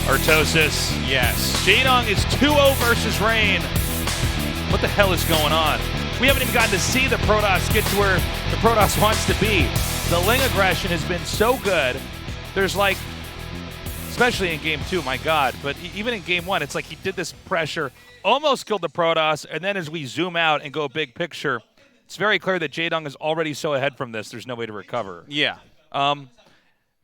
Artosis. Yes. Jaedong is 2-0 versus Rain. What the hell is going on? We haven't even gotten to see the Protoss get to where the Protoss wants to be. The Ling aggression has been so good. There's like, especially in game 2, my God, but even in game 1, it's like he did this pressure, almost killed the Protoss, and then as we zoom out and go big picture, it's very clear that Jaedong is already so ahead from this, there's no way to recover. Yeah.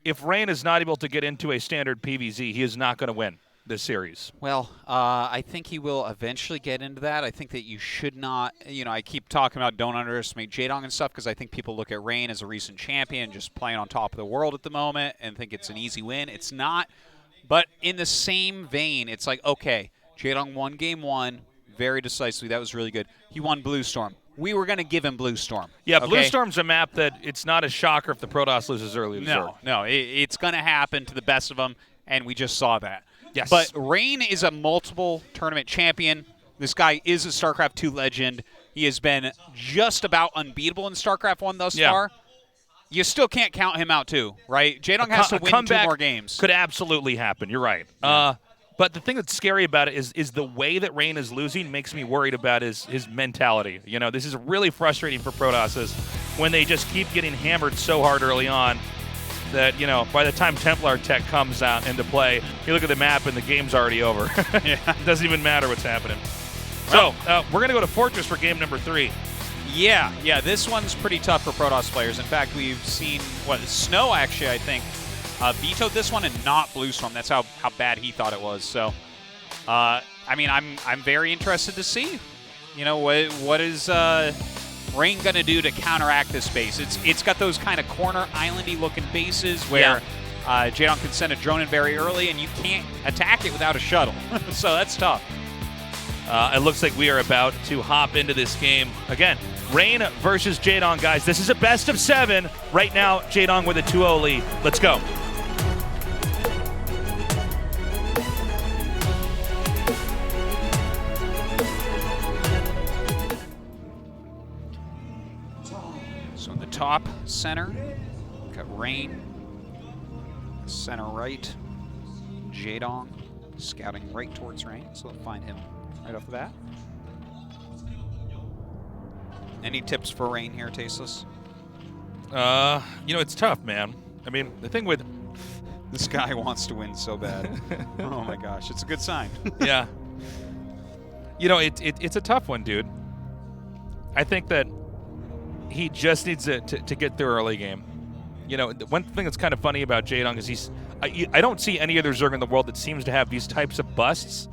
If Rain is not able to get into a standard PvZ, he is not going to win this series. Well, I think he will eventually get into that. I think that you should not, I keep talking about don't underestimate Jaedong and stuff because I think people look at Rain as a recent champion just playing on top of the world at the moment and think it's an easy win. It's not. But in the same vein, it's like, okay, Jaedong won game 1 very decisively. That was really good. He won Blue Storm. We were going to give him Blue Storm. Yeah, okay? Blue Storm's a map that it's not a shocker if the Protoss loses early. No, it's going to happen to the best of them, and we just saw that. Yes. But Rain is a multiple tournament champion. This guy is a StarCraft 2 legend. He has been just about unbeatable in StarCraft 1 thus far. You still can't count him out, too, right? Jaedong has to win 2 more games. Could absolutely happen. You're right. Yeah. But the thing that's scary about it is the way that Rain is losing makes me worried about his mentality. This is really frustrating for Protosses when they just keep getting hammered so hard early on that, by the time Templar Tech comes out into play, you look at the map and the game's already over. Yeah. It doesn't even matter what's happening. So we're going to go to Fortress for game number 3. Yeah, this one's pretty tough for Protoss players. In fact, we've seen, Snow actually, I think, vetoed this one and not Blue Storm. That's how bad he thought it was. So, I'm very interested to see, what is Rain going to do to counteract this base. It's got those kind of corner islandy looking bases where Jaedong can send a drone in very early and you can't attack it without a shuttle. So that's tough. It looks like we are about to hop into this game. Again, Rain versus Jaedong, guys. This is a best of 7. Right now, Jaedong with a 2-0 lead. Let's go. So in the top center, got Rain. Center right, Jaedong scouting right towards Rain, so we'll find him right off the bat. Any tips for Rain here, Tasteless? It's tough, man. I mean, the thing with... This guy wants to win so bad. Oh, my gosh. It's a good sign. Yeah. It's a tough one, dude. I think that he just needs to get through early game. One thing that's kind of funny about Jaedong is I don't see any other Zerg in the world that seems to have these types of busts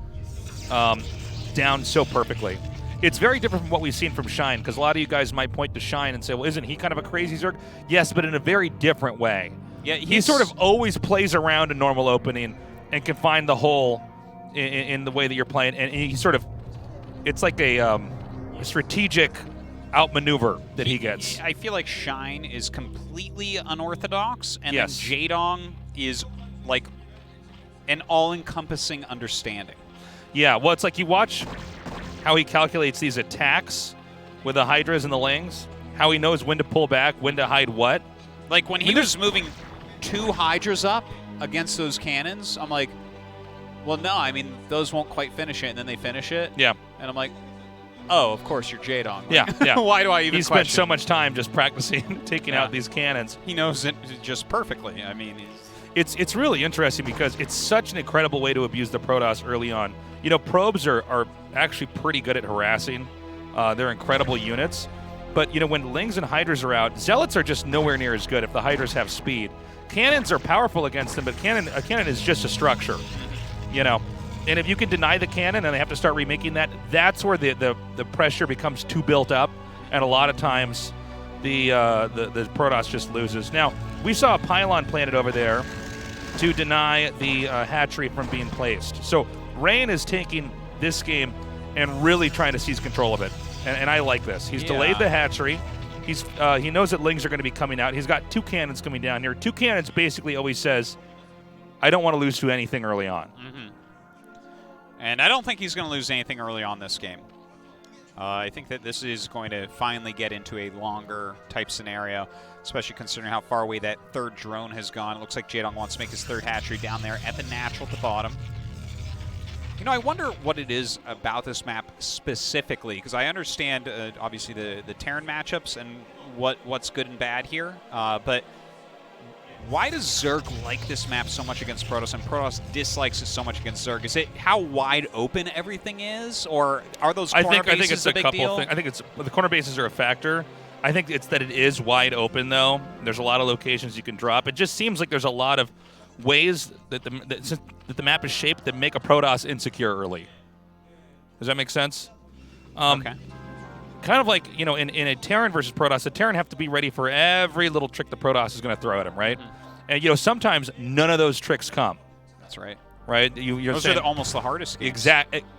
down so perfectly. It's very different from what we've seen from Shine, because a lot of you guys might point to Shine and say, well, isn't he kind of a crazy Zerg? Yes, but in a very different way. Yeah, he sort of always plays around a normal opening and can find the hole in the way that you're playing. And he sort of, it's like a strategic outmaneuver that he gets. I feel like Shine is completely unorthodox, and yes. then Jaedong is like an all-encompassing understanding. Yeah, well, it's like you watch how he calculates these attacks with the Hydras and the Lings, how he knows when to pull back, when to hide what. Like when he was moving 2 Hydras up against those cannons, I'm like, well, no, those won't quite finish it, and then they finish it. Yeah. And I'm like, oh, of course, you're Jaedong. Like, yeah. Why do I even He spent so much time just practicing taking out these cannons. He knows it just perfectly. It's really interesting because it's such an incredible way to abuse the Protoss early on. Probes are actually pretty good at harassing. They're incredible units. But, when Lings and Hydras are out, Zealots are just nowhere near as good if the Hydras have speed. Cannons are powerful against them, but a cannon is just a structure, And if you can deny the cannon and they have to start remaking that, that's where the pressure becomes too built up. And a lot of times the Protoss just loses. Now, we saw a pylon planted over there to deny the hatchery from being placed. So Rain is taking this game and really trying to seize control of it. And I like this. He's delayed the hatchery. He knows that Lings are going to be coming out. He's got 2 cannons coming down here. 2 cannons basically always says, I don't want to lose to anything early on. Mm-hmm. And I don't think he's going to lose anything early on this game. I think that this is going to finally get into a longer type scenario. especially considering how far away that third drone has gone. It looks like Jaedong wants to make his third hatchery down there at the natural at the bottom. You know, I wonder what it is about this map specifically, because I understand, obviously, the Terran matchups and what's good and bad here, but why does Zerg like this map so much against Protoss, and Protoss dislikes it so much against Zerg? Is it how wide open everything is, or are those corner bases I think it's a big couple deal? things. I think it's the corner bases are a factor. I think it's that it is wide open, though. There's a lot of locations you can drop. It just seems like there's a lot of ways that the map is shaped that make a Protoss insecure early. Does that make sense? Okay. Kind of like, you know, in a Terran versus Protoss, the Terran have to be ready for every little trick the Protoss is going to throw at him, right? And, you know, sometimes none of those tricks come. That's right. Right? You're Those saying, are almost the hardest games.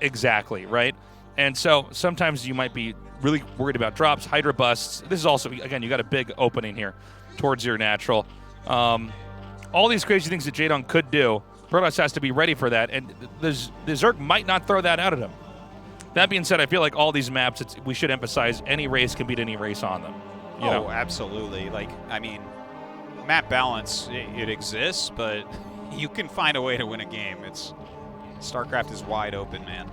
Exactly, right? And so sometimes you might be really worried about drops, Hydra busts. This is also, again, you got a big opening here towards your natural. All these crazy things that Jaedong could do, Protoss has to be ready for that, and the Zerg might not throw that out at him. That being said, I feel like all these maps, we should emphasize any race can beat any race on them. You know? Absolutely. Like, I mean, map balance, it exists, but you can find a way to win a game. StarCraft is wide open, man.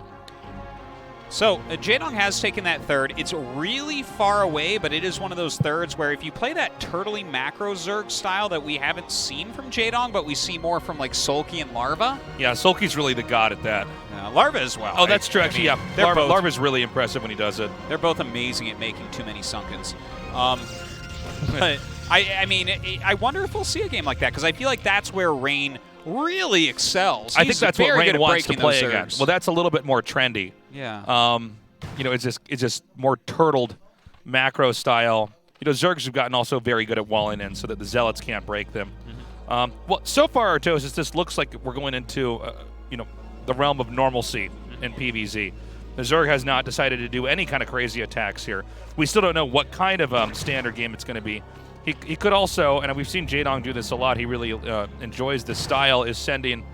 So, Jaedong has taken that third. It's really far away, but it is one of those thirds where if you play that turtly macro Zerg style that we haven't seen from Jaedong, but we see more from, like, Sulky and Larva. Yeah, Sulky's really the god at that. Larva as well. Oh, that's true. Actually, I mean, Larva's really impressive when he does it. They're both amazing at making too many Sunkens. But, I mean, I wonder if we'll see a game like that, because I feel like that's where Rain really excels. I think that's what Rain wants to play those against. Well, that's a little bit more trendy. Yeah. You know, it's just more turtled macro style. You know, Zergs have gotten also very good at walling in so that the Zealots can't break them. Well, so far, Artosis, this looks like we're going into, you know, the realm of normalcy in PvZ. The Zerg has not decided to do any kind of crazy attacks here. We still don't know what kind of standard game it's going to be. He could also, and we've seen Jaedong do this a lot, he really enjoys this style, is sending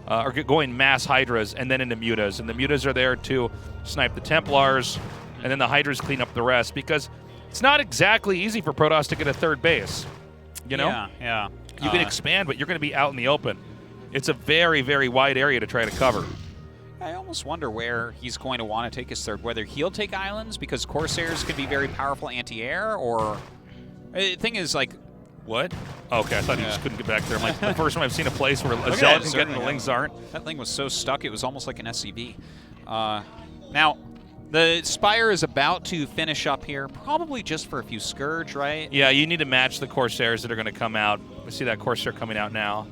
or going mass Hydras and then into Mutas. And the Mutas are there to snipe the Templars, and then the Hydras clean up the rest, because it's not exactly easy for Protoss to get a third base. You know? Yeah. You can expand, but you're going to be out in the open. It's a very, very wide area to try to cover. I almost wonder where he's going to want to take his third, whether he'll take islands, because Corsairs can be very powerful anti-air, or... The thing is, like... What? Okay, I thought he just couldn't get back there. I'm like, the first time I've seen a place where a Look Zealot at can that, get and the Lings aren't. That thing was so stuck, it was almost like an SCV. Now, the Spire is about to finish up here, probably just for a few Scourge, right? Yeah, you need to match the Corsairs that are going to come out. We see that Corsair coming out now.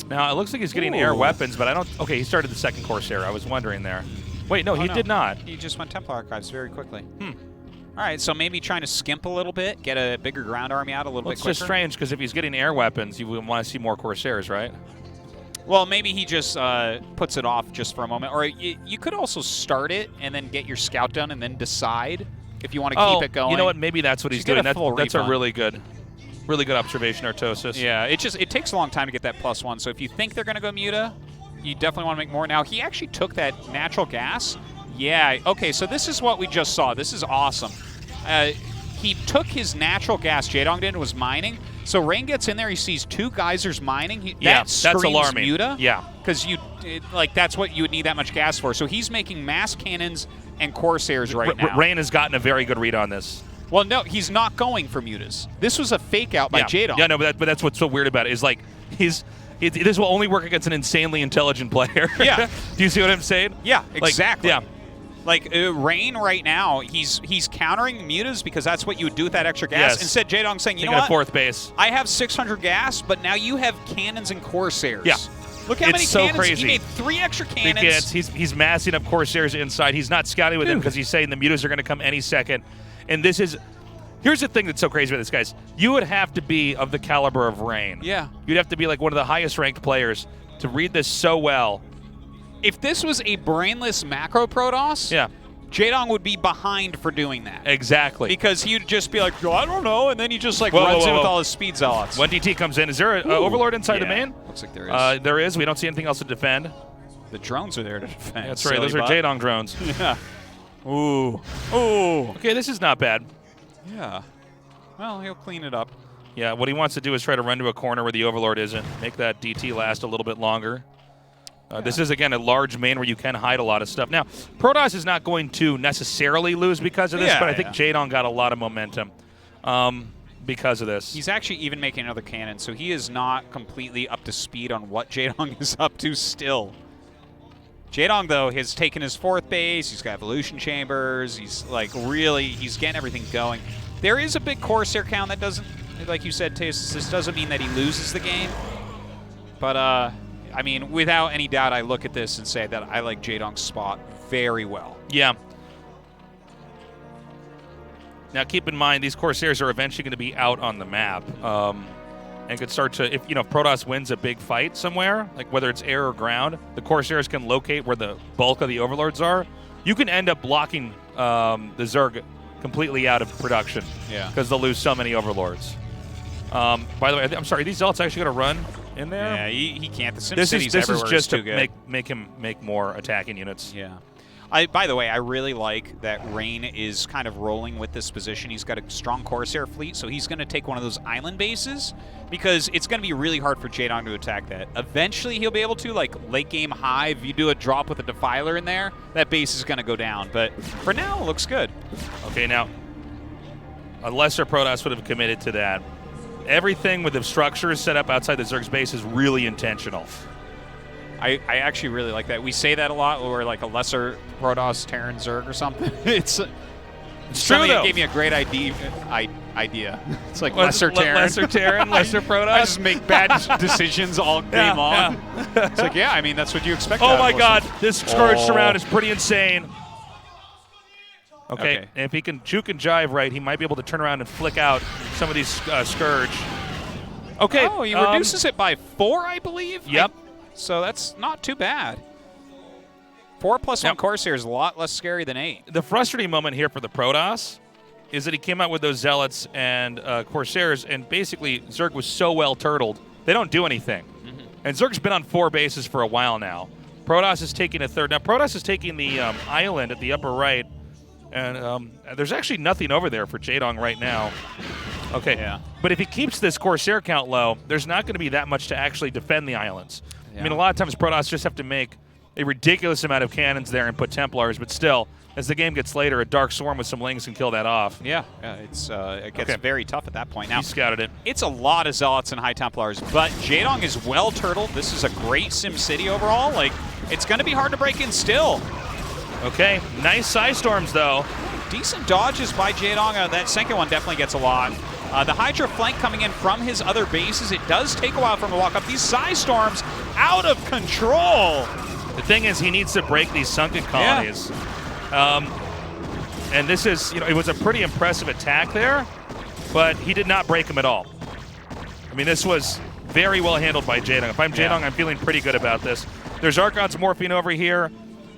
Now, it looks like he's getting air weapons, but I don't... Okay, he started the second Corsair. I was wondering there. Wait, no, he did not. He just went Templar Archives very quickly. All right, so maybe trying to skimp a little bit, get a bigger ground army out a little bit quicker. It's just strange, because if he's getting air weapons, you would want to see more Corsairs, right? Well, maybe he just puts it off just for a moment. Or you could also start it and then get your scout done and then decide if you want to keep it going. You know what? Maybe that's what he's doing. That's a really good observation, Artosis. Yeah, it takes a long time to get that +1. So if you think they're going to go Muta, you definitely want to make more. Now, he actually took that natural gas. Yeah, okay, so this is what we just saw. This is awesome. He took his natural gas, Jaedong did, and was mining. So Rain gets in there, he sees two geysers mining. That's alarming. Muta. Yeah. Because that's what you would need that much gas for. So he's making mass cannons and Corsairs right now. Rain has gotten a very good read on this. Well, no, he's not going for Mutas. This was a fake out by Jaedong. Yeah, no, but that's what's so weird about it, is like this will only work against an insanely intelligent player. Yeah. Do you see what I'm saying? Yeah, exactly. Yeah. Like, Rain right now, he's countering Mutas because that's what you would do with that extra gas. Yes. Instead, Jaedong's saying, you know what? what? Fourth base. I have 600 gas, but now you have cannons and Corsairs. Yeah. Look how many so cannons. Crazy. He made 3 extra cannons. He's massing up Corsairs inside. He's not scouting with them because he's saying the Mutas are going to come any second. And this is... Here's the thing that's so crazy about this, guys. You would have to be of the caliber of Rain. Yeah. You'd have to be like one of the highest-ranked players to read this so well. If this was a brainless macro Protoss... Yeah. Jaedong would be behind for doing that. Exactly. Because he'd just be like, oh, I don't know, and then he just like runs in with all his speed zealots. When DT comes in, is there an Overlord inside the main? Looks like there is. There is. We don't see anything else to defend. The drones are there to defend. That's right. Those are Jaedong drones. Yeah. Ooh. Ooh. Okay, this is not bad. Yeah. Well, he'll clean it up. Yeah, what he wants to do is try to run to a corner where the Overlord isn't, make that DT last a little bit longer. This is, again, a large main where you can hide a lot of stuff. Now, Protoss is not going to necessarily lose because of this, but I think Jaedong got a lot of momentum because of this. He's actually even making another cannon, so he is not completely up to speed on what Jaedong is up to still. Jaedong, though, has taken his 4th base. He's got evolution chambers. He's, like, really, he's getting everything going. There is a big Corsair count that doesn't, like you said, Taste, this doesn't mean that he loses the game. But, I mean, without any doubt, I look at this and say that I like Jaedong's spot very well. Yeah. Now, keep in mind, these Corsairs are eventually going to be out on the map and could start to, if Protoss wins a big fight somewhere, like whether it's air or ground, the Corsairs can locate where the bulk of the Overlords are. You can end up blocking the Zerg completely out of production because they'll lose so many Overlords. By the way, I'm sorry, are these Zealots actually going to run in there? Yeah, he can't. The This is just too to good. make him make more attacking units. Yeah. By the way, I really like that Rain is kind of rolling with this position. He's got a strong Corsair fleet, so he's going to take one of those island bases because it's going to be really hard for Jaedong to attack that. Eventually, he'll be able to, like late game Hive, you do a drop with a Defiler in there, that base is going to go down. But for now, it looks good. Okay, now, a lesser Protoss would have committed to that. Everything with the structures set up outside the Zerg's base is really intentional. I actually really like that. We say that a lot when we're like a lesser Protoss Terran Zerg or something. It's true, something though. that gave me a great idea. It's like lesser Terran. Lesser Terran, lesser Protoss. I just make bad decisions all game long. It's like, yeah, I mean, that's what you expect. Oh my God, this Scourge surround is pretty insane. Okay, and if he can juke and jive right, he might be able to turn around and flick out some of these Scourge. Okay. Oh, he reduces it by 4, I believe? Yep. So that's not too bad. 4+1 Corsair is a lot less scary than 8. The frustrating moment here for the Protoss is that he came out with those Zealots and Corsairs, and basically Zerg was so well turtled, they don't do anything. And Zerg's been on 4 bases for a while now. Protoss is taking a 3rd. Now, Protoss is taking the island at the upper right, and there's actually nothing over there for Jaedong right now. Okay, but if he keeps this Corsair count low, there's not going to be that much to actually defend the islands. I mean, a lot of times Protoss just have to make a ridiculous amount of cannons there and put Templars, but still, as the game gets later, a Dark Swarm with some Lings can kill that off. Yeah, it gets very tough at that point. Now, he scouted it. It's a lot of Zealots and High Templars, but Jaedong is well turtled. This is a great Sim City overall. Like, it's going to be hard to break in still. Okay, nice Psystorms, though. Decent dodges by Jaedong. That second one definitely gets a lot. The Hydra flank coming in from his other bases. It does take a while for him to walk up. These Psystorms out of control. The thing is, he needs to break these sunken colonies. And this is, it was a pretty impressive attack there, but he did not break them at all. I mean, this was very well handled by Jaedong. If I'm Jaedong, I'm feeling pretty good about this. There's Archon's Morphine over here.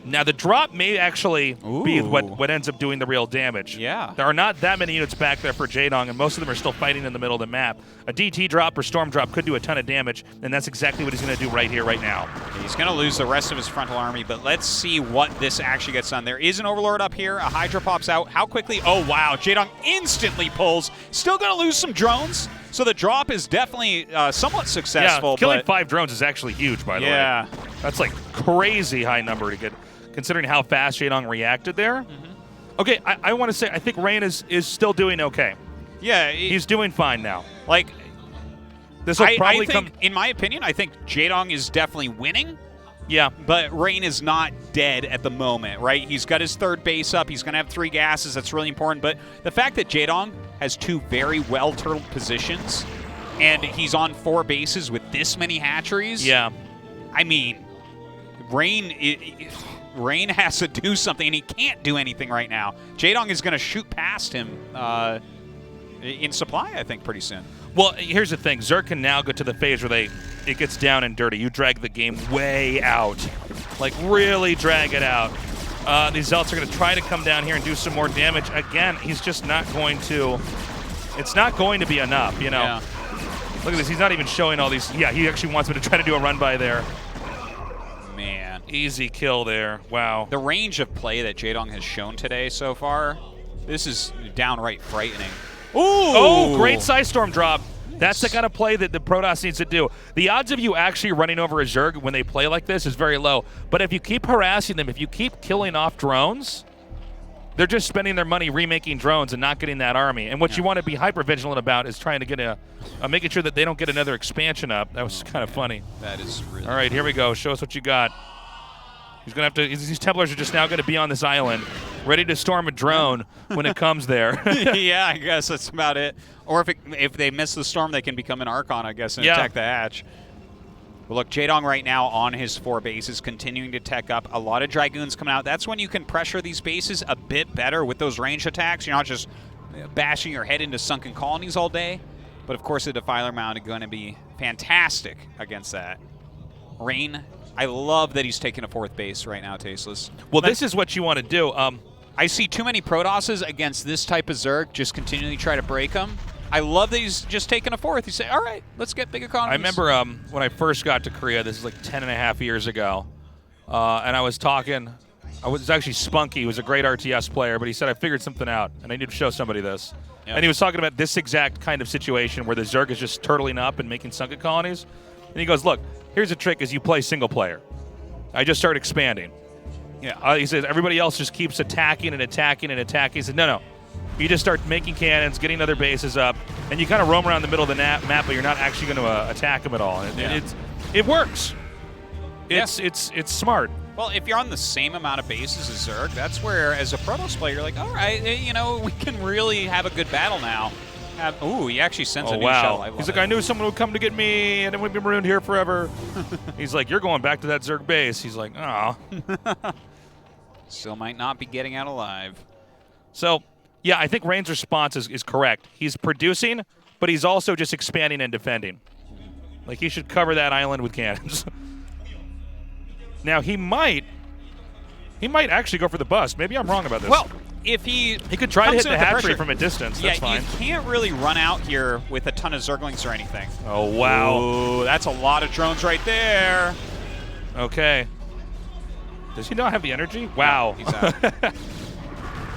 Now, the drop may actually be what ends up doing the real damage. Yeah. There are not that many units back there for Jaedong, and most of them are still fighting in the middle of the map. A DT drop or Storm drop could do a ton of damage, and that's exactly what he's going to do right here, right now. He's going to lose the rest of his frontal army, but let's see what this actually gets done. There is an Overlord up here. A Hydra pops out. How quickly? Oh, wow. Jaedong instantly pulls. Still going to lose some drones. So the drop is definitely somewhat successful. Yeah, killing 5 drones is actually huge, by the way. Yeah. That's like crazy high number to get, considering how fast Jaedong reacted there. Okay, I want to say I think Rain is still doing okay. Yeah. He's doing fine now. Like, this will probably I think, in my opinion, I think Jaedong is definitely winning. Yeah. But Rain is not dead at the moment, right? He's got his 3rd base up. He's going to have 3 gases. That's really important. But the fact that Jaedong has 2 very well-turtled positions and he's on 4 bases with this many hatcheries. Yeah. I mean, Rain has to do something, and he can't do anything right now. Jaedong is going to shoot past him in supply, I think, pretty soon. Well, here's the thing. Zerg can now go to the phase where it gets down and dirty. You drag the game way out. Like, really drag it out. These Zealots are going to try to come down here and do some more damage. Again, he's just not going to... It's not going to be enough, Yeah. Look at this. He's not even showing all these... Yeah, he actually wants me to try to do a run-by there. Man. Easy kill there. Wow. The range of play that Jaedong has shown today so far, this is downright frightening. Ooh! Oh, great Psystorm drop. That's the kind of play that the Protoss needs to do. The odds of you actually running over a Zerg when they play like this is very low. But if you keep harassing them, if you keep killing off drones, they're just spending their money remaking drones and not getting that army. And what you want to be hyper vigilant about is trying to get making sure that they don't get another expansion up. That was kind of funny. That is really All right, here we go. Show us what you got. He's gonna have to. These Templars are just now going to be on this island, ready to storm a drone when it comes there. Yeah, I guess that's about it. Or if they miss the storm, they can become an Archon, I guess, and attack the hatch. But look, Jaedong right now on his 4 bases, continuing to tech up. A lot of Dragoons coming out. That's when you can pressure these bases a bit better with those range attacks. You're not just bashing your head into sunken colonies all day. But of course, the Defiler Mound is going to be fantastic against that. Rain, I love that he's taking a 4th base right now, Tasteless. Well, this is what you want to do. I see too many Protosses against this type of Zerg just continually try to break them. I love that he's just taking a 4th. He said, all right, let's get big economies. I remember when I first got to Korea, this is like 10.5 years ago, and I was talking. I was actually Spunky, who was a great RTS player, but he said, I figured something out, and I need to show somebody this. Yep. And he was talking about this exact kind of situation where the Zerg is just turtling up and making sunken colonies. And he goes, look, here's a trick is you play single player. I just start expanding. Yeah. He says, everybody else just keeps attacking and attacking and attacking. He said, no. You just start making cannons, getting other bases up, and you kind of roam around the middle of the map, but you're not actually going to attack them at all. It works. It's smart. Well, if you're on the same amount of bases as Zerg, that's where, as a Protoss player, you're like, all right, we can really have a good battle now. Ooh, he actually sends a new shell. He's like, I knew someone would come to get me, and it would be marooned here forever. He's like, you're going back to that Zerg base. He's like, oh. Still might not be getting out alive. So, yeah, I think Rain's response is correct. He's producing, but he's also just expanding and defending. Like, he should cover that island with cannons. Now, he might actually go for the bust. Maybe I'm wrong about this. Well, if he could try to hit the hatchery from a distance. That's fine. You can't really run out here with a ton of Zerglings or anything. Oh, wow. Ooh, that's a lot of drones right there. Okay. Does he not have the energy? Wow. No, he's out.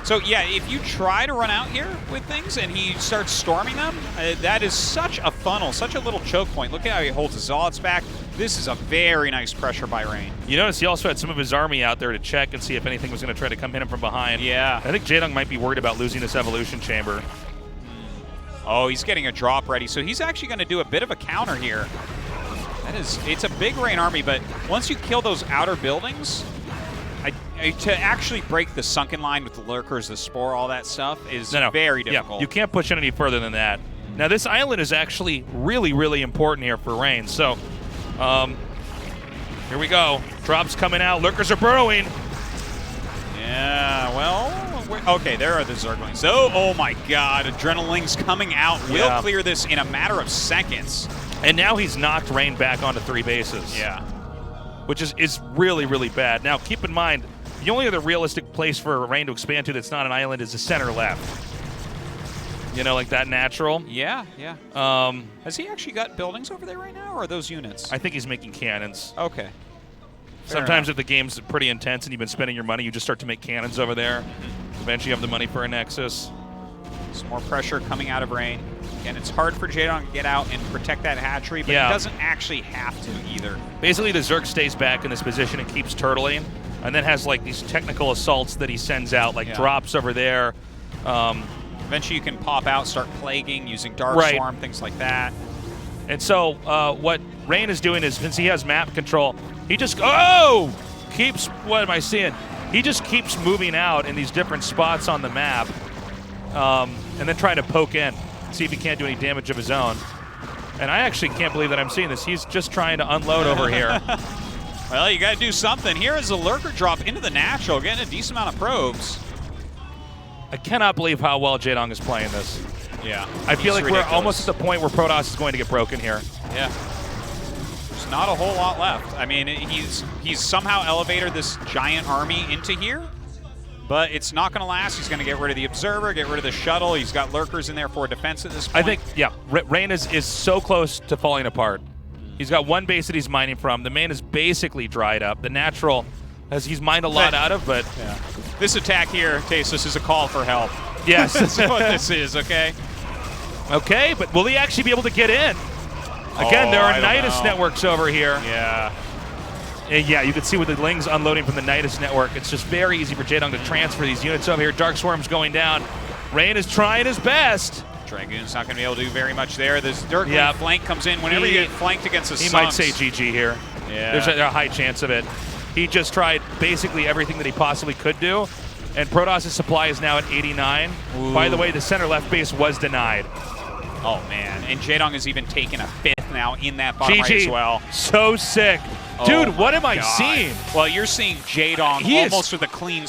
So, yeah, if you try to run out here with things and he starts storming them, that is such a funnel, such a little choke point. Look at how he holds his Zealots back. This is a very nice pressure by Rain. You notice he also had some of his army out there to check and see if anything was going to try to come hit him from behind. Yeah. I think Jaedong might be worried about losing this evolution chamber. Oh, he's getting a drop ready. So he's actually going to do a bit of a counter here. It's a big Rain army, but once you kill those outer buildings, to actually break the sunken line with the lurkers, the spore, all that stuff is very difficult. Yeah, you can't push it any further than that. Now, this island is actually really, really important here for Rain. So, here we go. Drops coming out. Lurkers are burrowing. Yeah, well, okay, there are the Zerglings. Oh my God, Adrenaline's coming out. Will clear this in a matter of seconds. And now he's knocked Rain back onto 3 bases. Yeah. Which is really, really bad. Now, keep in mind, the only other realistic place for Rain to expand to that's not an island is the center left. You know, like that natural. Yeah. Has he actually got buildings over there right now, or are those units? I think he's making cannons. Okay. Sometimes if the game's pretty intense and you've been spending your money, you just start to make cannons over there. Eventually you have the money for a Nexus. Some more pressure coming out of Rain. And it's hard for Jaedong to get out and protect that hatchery, but he doesn't actually have to either. Basically, the Zerg stays back in this position and keeps turtling, and then has like these technical assaults that he sends out, like drops over there. Eventually you can pop out, start plaguing, using Dark Swarm, things like that. And so what Rain is doing is, since he has map control, he just keeps, what am I seeing? He just keeps moving out in these different spots on the map, and then trying to poke in, see if he can't do any damage of his own. And I actually can't believe that I'm seeing this. He's just trying to unload over here. Well, you got to do something. Here is a lurker drop into the natural, getting a decent amount of probes. I cannot believe how well Jaedong is playing this. Yeah. I feel like we're almost at the point where Protoss is going to get broken here. Yeah. There's not a whole lot left. I mean, he's somehow elevated this giant army into here, but it's not going to last. He's going to get rid of the Observer, get rid of the shuttle. He's got lurkers in there for defense at this point. I think, Rain is so close to falling apart. He's got one base that he's mining from. The main is basically dried up. The natural, as he's mined a lot out of, but... Yeah. This attack here, Tasteless, is a call for help. Yes. That's what this is, okay? Okay, but will he actually be able to get in? Again, there are Nidus networks over here. Yeah. And yeah, you can see with the Lings unloading from the Nidus network, it's just very easy for Jaedong to transfer these units over here. Dark Swarm's going down. Rain is trying his best. Dragoon's not going to be able to do very much there. This Dirtling flank comes in. Whenever you get flanked against a He might say GG here. Yeah. There's a high chance of it. He just tried basically everything that he possibly could do. And Protoss' supply is now at 89. Ooh. By the way, the center left base was denied. Oh, man. And Jaedong has even taken a 5th now in that bottom right as well. So sick. Dude, what am I seeing? Well, you're seeing Jaedong almost with a clean